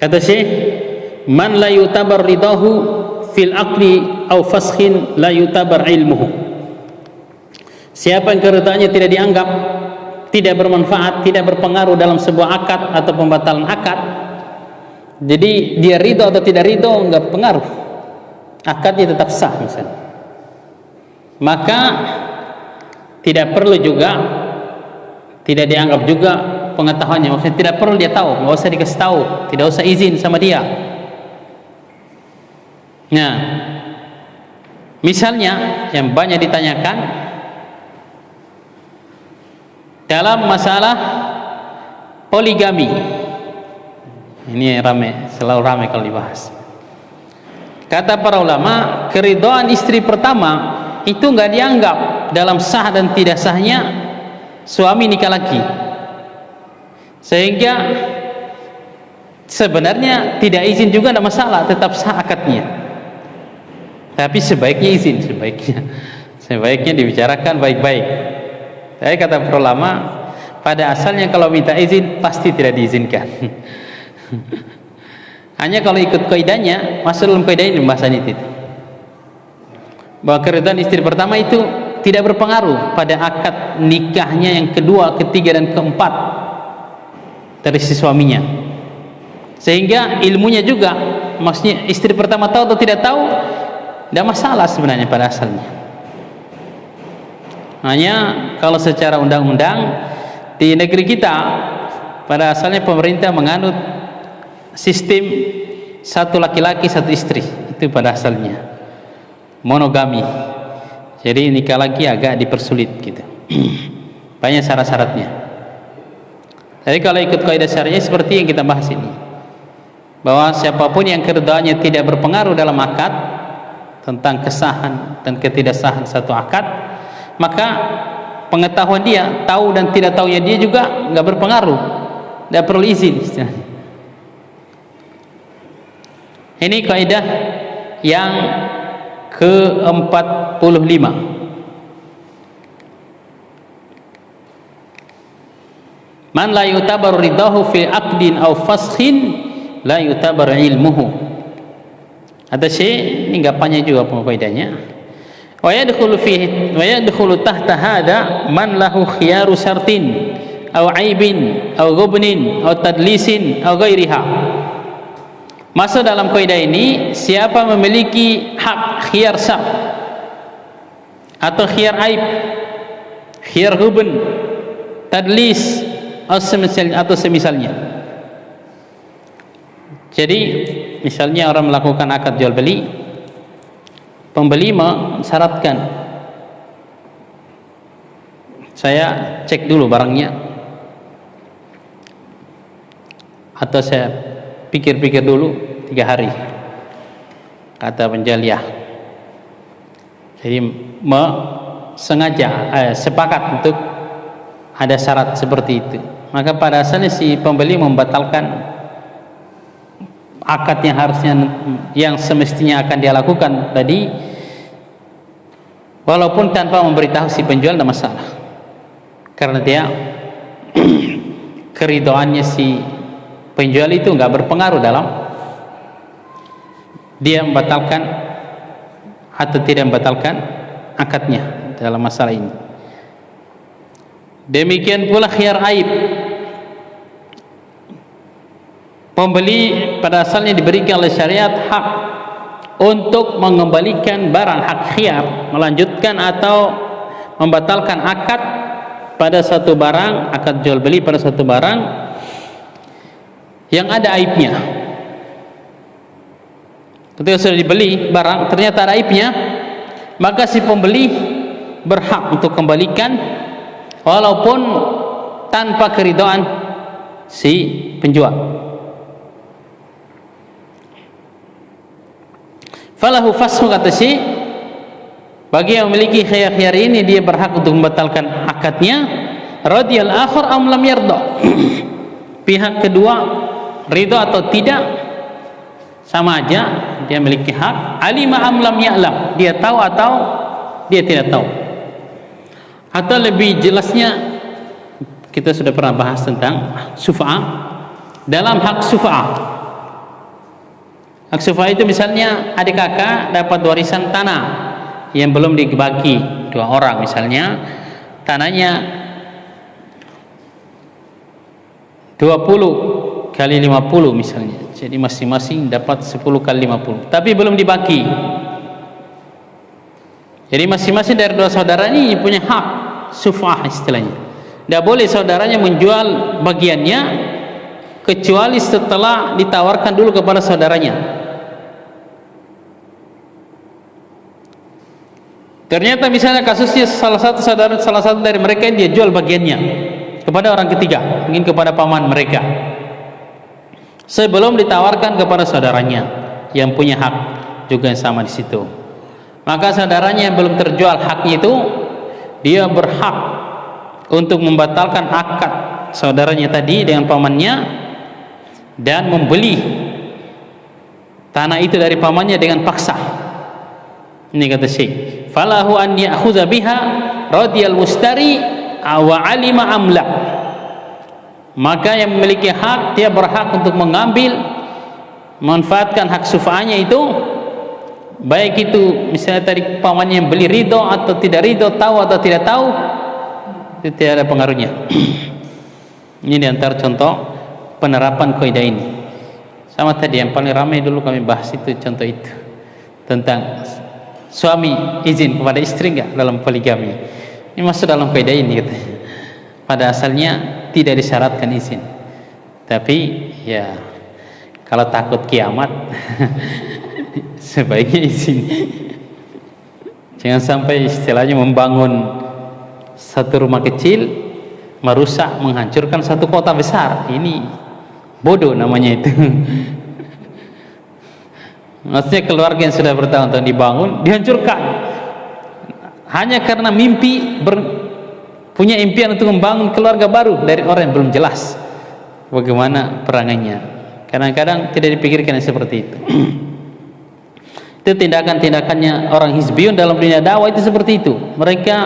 Kata Syekh, man la yutabar ridahu fil aqli aw faskhin la yutabar ilmuhu. Siapa yang keredaannya tidak dianggap, tidak bermanfaat, tidak berpengaruh dalam sebuah akad atau pembatalan akad, jadi dia ridho atau tidak ridho enggak pengaruh, akadnya tetap sah misalnya, maka tidak perlu juga, tidak dianggap juga pengetahuannya, maksudnya tidak perlu dia tahu, nggak usah dikasih tahu, tidak usah izin sama dia. Nah, misalnya yang banyak ditanyakan dalam masalah poligami, ini ramai, selalu ramai kalau dibahas. Kata para ulama, keridhaan istri pertama itu nggak dianggap dalam sah dan tidak sahnya suami nikah lagi, sehingga sebenarnya tidak izin juga tidak masalah, tetap sah akadnya, tapi sebaiknya izin, sebaiknya dibicarakan baik-baik. Tapi kata para ulama, pada asalnya kalau minta izin pasti tidak diizinkan. Hanya kalau ikut kaidahnya, masuk dalam kaidahnya pembahasan itu, bahwa keridhaan istri pertama itu tidak berpengaruh pada akad nikahnya yang kedua, ketiga dan keempat dari si suaminya, sehingga ilmunya juga, maksudnya istri pertama tahu atau tidak tahu tidak masalah sebenarnya pada asalnya. Hanya kalau secara undang-undang di negeri kita pada asalnya pemerintah menganut sistem satu laki-laki satu istri, itu pada asalnya monogami. Jadi nikah lagi agak dipersulit gitu. Banyak syarat-syaratnya. Jadi kalau ikut kaidah syariah seperti yang kita bahas ini, bahwa siapapun yang keridhaannya tidak berpengaruh dalam akad tentang kesahan dan ketidaksahan satu akad, maka pengetahuan dia, tahu dan tidak tahunya dia juga nggak berpengaruh, tidak perlu izin. Ini kaidah yang ke-45. Man la yutabar ridahu fi aqdin aw faskhin la yutabar ilmuhu. Ada Syekh, ini enggak panjang juga kaidahnya. Wa yadkhulu tahta hadha man lahu khiyaru syartin aw aibin aw ghubnin aw tadlisin aw ghairiha. Masuk dalam kaidah ini siapa memiliki hak khiyar syart atau khiyar aib, khiyar ghubn, tadlis atau semisalnya. Jadi misalnya orang melakukan akad jual beli, pembeli mensyaratkan, saya cek dulu barangnya, atau saya pikir-pikir dulu 3 hari, kata penjual. Jadi sengaja sepakat untuk ada syarat seperti itu, maka pada asalnya si pembeli membatalkan akad yang semestinya akan dia lakukan tadi, walaupun tanpa memberitahu si penjual, tidak masalah, karena dia keridhaannya si penjual itu nggak berpengaruh dalam dia membatalkan atau tidak membatalkan akadnya dalam masalah ini. Demikian pula khiyar aib, pembeli pada asalnya diberikan oleh syariat hak untuk mengembalikan barang, hak khiyar, melanjutkan atau membatalkan akad pada satu barang, akad jual beli pada satu barang yang ada aibnya. Ketika sudah dibeli barang ternyata ada aibnya, maka si pembeli berhak untuk kembalikan walaupun tanpa keridhaan si penjual. Falahu fashu, kata si, bagi yang memiliki khiyar-khiyar ini dia berhak untuk membatalkan akadnya, radiyal akhir am lam yarda. Pihak kedua ridha atau tidak sama aja, dia memiliki hak. Alima am lam ya'lam, dia tahu atau dia tidak tahu. Atau lebih jelasnya kita sudah pernah bahas tentang syufa'ah. Dalam hak syufa'ah, Hak syuf'ah itu misalnya adik kakak dapat warisan tanah yang belum dibagi 2 orang, misalnya tanahnya 20 kali 50 misalnya, jadi masing-masing dapat 10 kali 50 tapi belum dibagi. Jadi masing-masing dari 2 saudara ini punya hak syuf'ah istilahnya. Tidak boleh saudaranya menjual bagiannya kecuali setelah ditawarkan dulu kepada saudaranya. Ternyata misalnya kasusnya salah satu dari mereka dia jual bagiannya kepada orang ketiga, mungkin kepada paman mereka, sebelum ditawarkan kepada saudaranya yang punya hak juga yang sama di situ. Maka saudaranya yang belum terjual haknya itu, dia berhak untuk membatalkan akad saudaranya tadi dengan pamannya dan membeli tanah itu dari pamannya dengan paksa. Ini kata Syekh, falahu an ya'khudha biha radiyal mustari wa alima amla. Maka yang memiliki hak, dia berhak untuk mengambil, manfaatkan hak syuf'ahnya itu, baik itu misalnya tadi pamannya yang beli ridho atau tidak ridho, tahu atau tidak tahu, itu tidak ada pengaruhnya. Ini diantara contoh penerapan kaidah ini. Sama tadi yang paling ramai dulu kami bahas itu, contoh itu tentang suami izin kepada istri enggak dalam poligami. Ini masuk dalam kaidah ini katanya. Pada asalnya tidak disyaratkan izin, tapi ya kalau takut kiamat sebaiknya izin. Jangan sampai istilahnya membangun satu rumah kecil merusak, menghancurkan satu kota besar. Ini bodoh namanya itu. Maksudnya keluarga yang sudah bertahun-tahun dibangun dihancurkan hanya karena punya impian untuk membangun keluarga baru dari orang yang belum jelas bagaimana perangannya. Kadang-kadang tidak dipikirkan yang seperti itu. Itu tindakan-tindakannya orang hizbiyun dalam dunia dakwah itu seperti itu. Mereka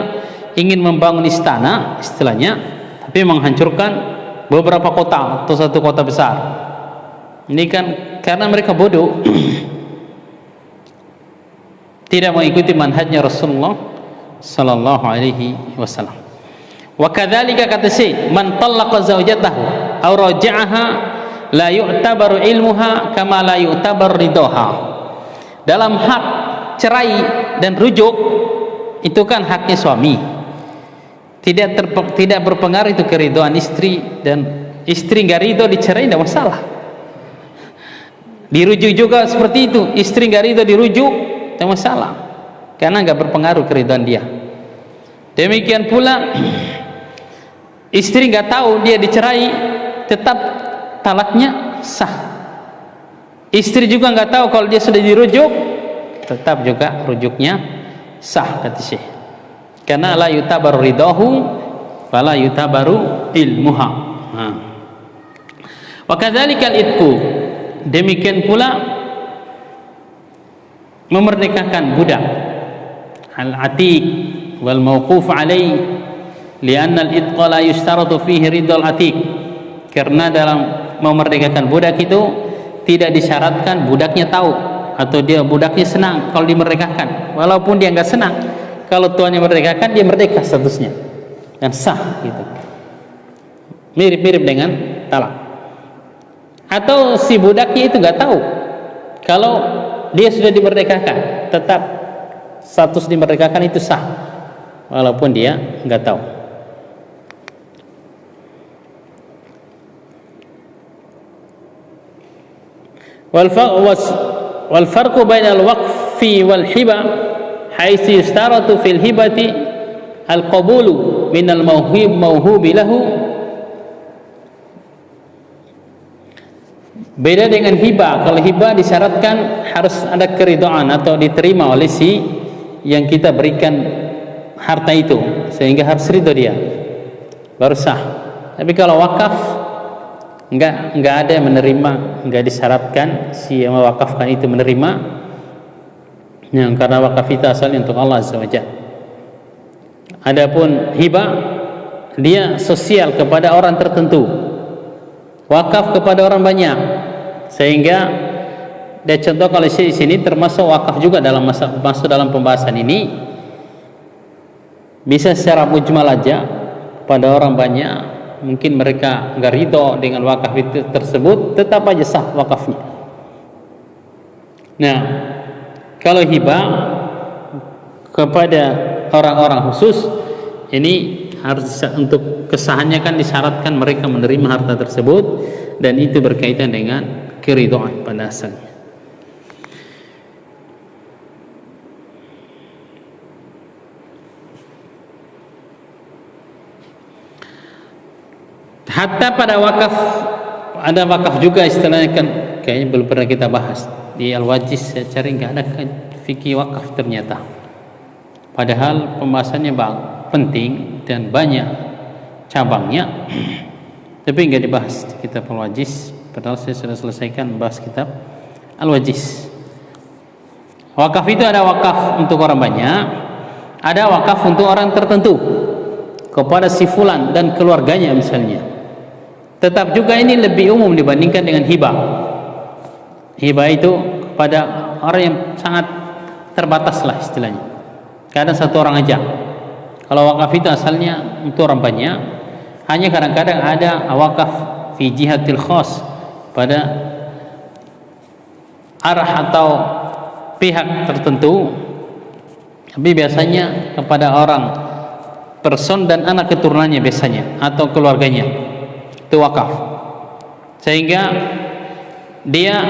ingin membangun istana istilahnya, tapi menghancurkan beberapa kota atau satu kota besar. Ini kan karena mereka bodoh. Tidak mengikuti manhajnya Rasulullah sallallahu alaihi wasallam. Wa kadzalika kata Syekh, man talaqa zaujatahu aw raja'aha la yu'tabaru ilmuha kama la yu'tabar ridaha. Dalam hak cerai dan rujuk itu kan haknya suami. Tidak berpengaruh itu keridhaan istri, dan istri enggak ridho dicerai tidak masalah. Dirujuk juga seperti itu, istri enggak ridho dirujuk tidak masalah, karena enggak berpengaruh keridhaan dia. Demikian pula istri enggak tahu dia dicerai, tetap talaknya sah. Istri juga enggak tahu kalau dia sudah dirujuk, tetap juga rujuknya sah kata Syekh. Karena la yutabaru ridahu wa la yutabaru ilmuha. Wa kadzalikal itqu, demikian pula memerdekakan budak, al-atiq wal mawquf alaih, lianna al-itqa la yushtaratu fihi ridal atiq. Karena dalam memerdekakan budak itu tidak disyaratkan budaknya tahu atau budaknya senang kalau dimerdekakan. Walaupun dia enggak senang, kalau tuannya merdekakan, dia merdeka statusnya dan sah gitu. Mirip-mirip dengan talak. Atau si budaknya itu enggak tahu kalau dia sudah dimerdekakan, tetap status dimerdekakan itu sah walaupun dia enggak tahu. Wal farqu bainal waqfi wal hiba haitsu yustaratu fil hibati al qabulu minal mauhubi lahu. Beda dengan hibah. Kalau hibah disyaratkan harus ada keridhaan atau diterima oleh si yang kita berikan harta itu, sehingga harus ridho dia baru sah. Tapi kalau wakaf enggak ada yang menerima, enggak disyaratkan si yang mewakafkan itu menerima, yang karena wakaf itu asalnya untuk Allah Azza wa Jalla. Adapun hibah, dia sosial kepada orang tertentu, wakaf kepada orang banyak, sehingga Dan contoh kalau di sini termasuk wakaf juga masuk dalam pembahasan ini, bisa secara mujmal aja pada orang banyak, mungkin mereka nggak ridho dengan wakaf itu tersebut, tetap aja sah wakafnya. Nah, kalau hibah kepada orang-orang khusus ini harus, untuk kesahannya kan disyaratkan mereka menerima harta tersebut, dan itu berkaitan dengan keridhaan pada asalnya. Hatta pada wakaf, ada wakaf juga istilahnya, kan kayaknya belum pernah kita bahas di Al-Wajiz. Saya cari nggak ada fikih wakaf ternyata, padahal pembahasannya penting dan banyak cabangnya, tapi nggak dibahas di kitab Al-Wajiz, padahal saya sudah selesaikan bahas kitab Al-Wajiz. Wakaf itu ada wakaf untuk orang banyak, ada wakaf untuk orang tertentu, kepada si fulan dan keluarganya misalnya. Tetap juga ini lebih umum dibandingkan dengan hibah. Hibah itu kepada orang yang sangat terbatas lah istilahnya, kadang satu orang aja. Kalau wakaf itu asalnya untuk orang banyak, hanya kadang-kadang ada wakaf fi jihatil khas, pada arah atau pihak tertentu, tapi biasanya kepada orang, person dan anak keturunannya biasanya, atau keluarganya, itu wakaf, sehingga dia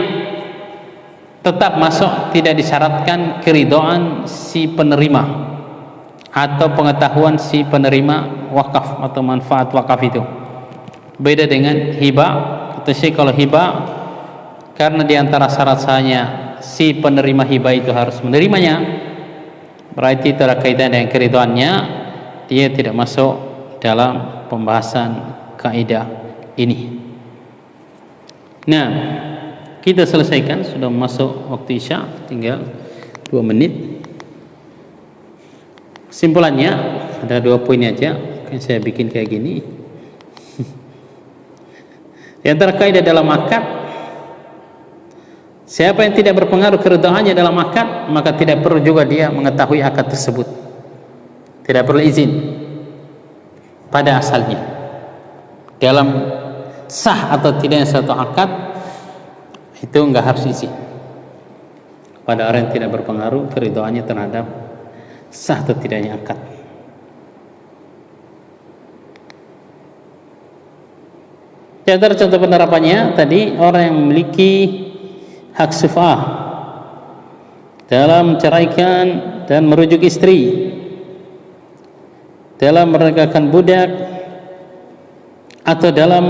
tetap masuk, tidak disyaratkan keridhaan si penerima atau pengetahuan si penerima wakaf atau manfaat wakaf itu. Beda dengan hibah. Kalau hibah, karena diantara syarat-syaratnya si penerima hibah itu harus menerimanya, berarti itu ada kaitan dengan keridhaannya, dia tidak masuk dalam pembahasan kaidah ini. Nah, kita selesaikan, sudah masuk waktu Isya, tinggal 2 menit. Kesimpulannya ada 2 poin aja, kan saya bikin kayak gini. Di antara kaidah dalam akad, siapa yang tidak berpengaruh keridhaannya dalam akad, maka tidak perlu juga dia mengetahui akad tersebut, tidak perlu izin pada asalnya. Dalam sah atau tidaknya suatu akad itu enggak harus izin pada orang yang tidak berpengaruh keridhaannya terhadap sah atau tidaknya akad. Di antara contoh penerapannya tadi, orang yang memiliki hak syuf'ah dalam menceraikan dan merujuk istri, dalam merdekakan budak, atau dalam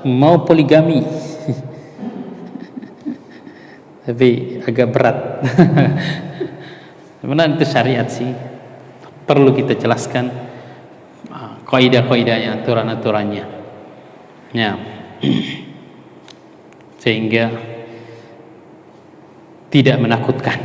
mau poligami. Tapi agak berat. Sebenarnya itu syariat sih, perlu kita jelaskan kaidah-kaidahnya, aturan-aturannya ya, sehingga tidak menakutkan.